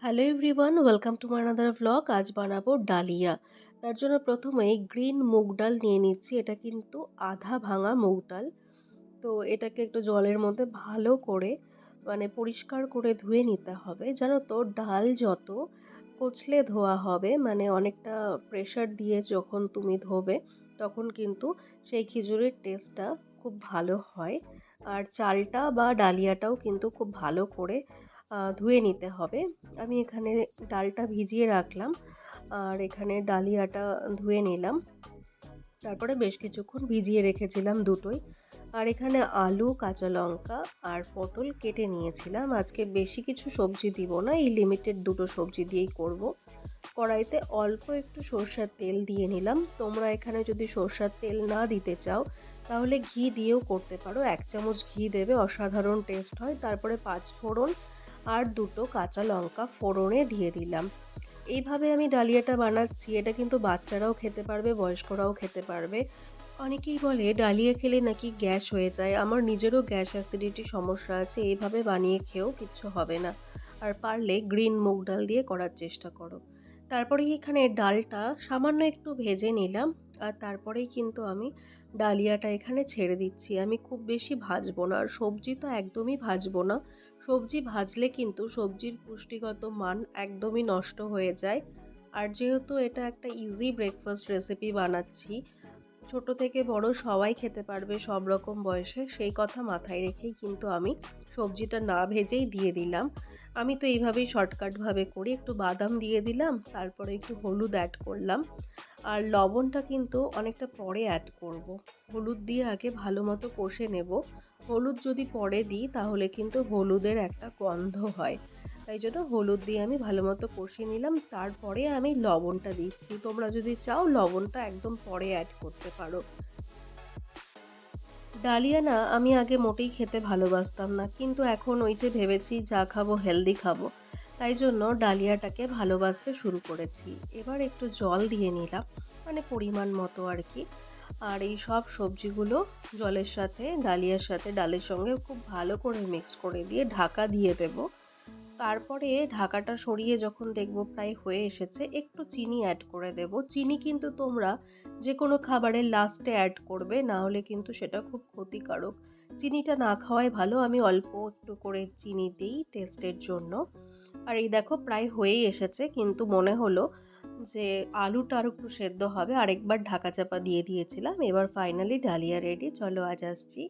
Hello everyone, welcome to my another vlog. আজ বানাবো dahlia. তার জন্য প্রথমেই গ্রিন মুগ ডাল নিয়ে নিচ্ছি। এটা কিন্তু আধা ভাঙা মুগ ডাল। তো এটাকে একটু জলের মধ্যে ভালো করে পরিষ্কার করে ধুয়ে নিতে হবে। জানো তো, ডাল যত কচলে ধোয়া হবে, অনেকটা প্রেশার দিয়ে যখন তুমি ধোবে, তখন কিন্তু সেই খিচুড়ির টেস্টটা খুব ভালো হয়। আর চালটা বা ডালিয়াটাও কিন্তু খুব ভালো করে ধুয়ে নিতে হবে। আমি এখানে ডালটা ভিজিয়ে রাখলাম আর এখানে ডালিয়াটা ধুয়ে নিলাম। তারপরে বেশ কিছুক্ষণ ভিজিয়ে রেখেছিলাম দুটোই। আর এখানে আলু, কাঁচা লঙ্কা আর পটল কেটে নিয়েছিলাম। আজকে বেশি কিছু সবজি দিব না, এই লিমিটেড দুটো সবজি দিয়েই করব। কড়াইতে অল্প একটু সরষের তেল দিয়ে নিলাম। তোমরা এখানে যদি সরষের তেল না দিতে চাও তাহলে ঘি দিয়েও করতে পারো। 1 চামচ ঘি দেবে, অসাধারণ টেস্ট হয়। তারপরে 5 ফোড়ন আর দুটো কাঁচা লঙ্কা ফোড়নে দিয়ে দিলাম। এইভাবে আমি ডালিয়াটা বানাচ্ছি। এটা কিন্তু বাচ্চারাও খেতে পারবে, বয়স্করাও খেতে পারবে। অনেকেই বলে ডালিয়া খেলে নাকি গ্যাস হয়ে যায়। আমার নিজেরও গ্যাস অ্যাসিডিটি সমস্যা আছে। এইভাবে বানিয়ে খেয়েও কিচ্ছু হবে না। আর পারলে গ্রিন মুগ ডাল দিয়ে করার চেষ্টা করো। তারপরে এখানে ডালটা সামান্য একটু ভেজে নিলাম। আর তারপরেই কিন্তু আমি ডালিয়াটা এখানে ছেড়ে দিচ্ছি। আমি খুব বেশি ভাজবো না, আর সবজি তো একদমই ভাজবো না। সবজি ভাজলে কিন্তু সবজির পুষ্টিগত মান একদমই নষ্ট হয়ে যায়। আর যেহেতু এটা একটা ইজি ব্রেকফাস্ট রেসিপি বানাচ্ছি, ছোট থেকে বড় সবাই খেতে পারবে সব রকম বয়সে, সেই কথা মাথায় রেখেই কিন্তু আমি সবজিটা না ভেজেই দিয়ে দিলাম। আমি তো এইভাবেই শর্টকাটভাবে করি। একটু বাদাম দিয়ে দিলাম, তারপরে একটু হলুদ অ্যাড করলাম। আর লবণটা কিন্তু অনেকটা পরে অ্যাড করব। হলুদ দিয়ে আগে ভালো মতো কষে নেব। হলুদ যদি পরে দিই তাহলে কিন্তু হলুদের একটা গন্ধ হয়। তাই জন্য হলুদ দিয়ে আমি ভালো মতো কষিয়ে নিলাম। তারপরে আমি লবণটা দিচ্ছি। তোমরা যদি চাও লবণটা একদম পরে অ্যাড করতে পারো। ডালিয়া না আমি আগে মোটেই খেতে ভালোবাসতাম না, কিন্তু এখন ওই যে ভেবেছি যা খাবো হেলদি খাবো, তাই জন্য ডালিয়াটাকে ভালোবাসতে শুরু করেছি। এবার একটু জল দিয়ে নিলাম, পরিমাণ মতো আর কি। আর এই সব সবজিগুলো জলের সাথে, ডালিয়ার সাথে, ডালের সঙ্গে খুব ভালো করে মিক্স করে দিয়ে ঢাকা দিয়ে দেব। তারপরে ঢাকাটা সরিয়ে যখন দেখব প্রায় হয়ে এসেছে, একটু চিনি অ্যাড করে দেব। চিনি কিন্তু তোমরা যে কোনো খাবারের লাস্টে অ্যাড করবে, না হলে কিন্তু সেটা খুব ক্ষতিকারক। চিনিটা না খাওয়াই ভালো। আমি অল্প একটু করে চিনি দিই টেস্টের জন্য। আর এই দেখো প্রায় হয়েই এসেছে, কিন্তু মনে হলো যে আলুটা আরও একটু সেদ্ধ হবে, আরেকবার ঢাকা চাপা দিয়ে দিয়েছিলাম। এবার ফাইনালি ডালিয়া রেডি। চলো আজ আসছি।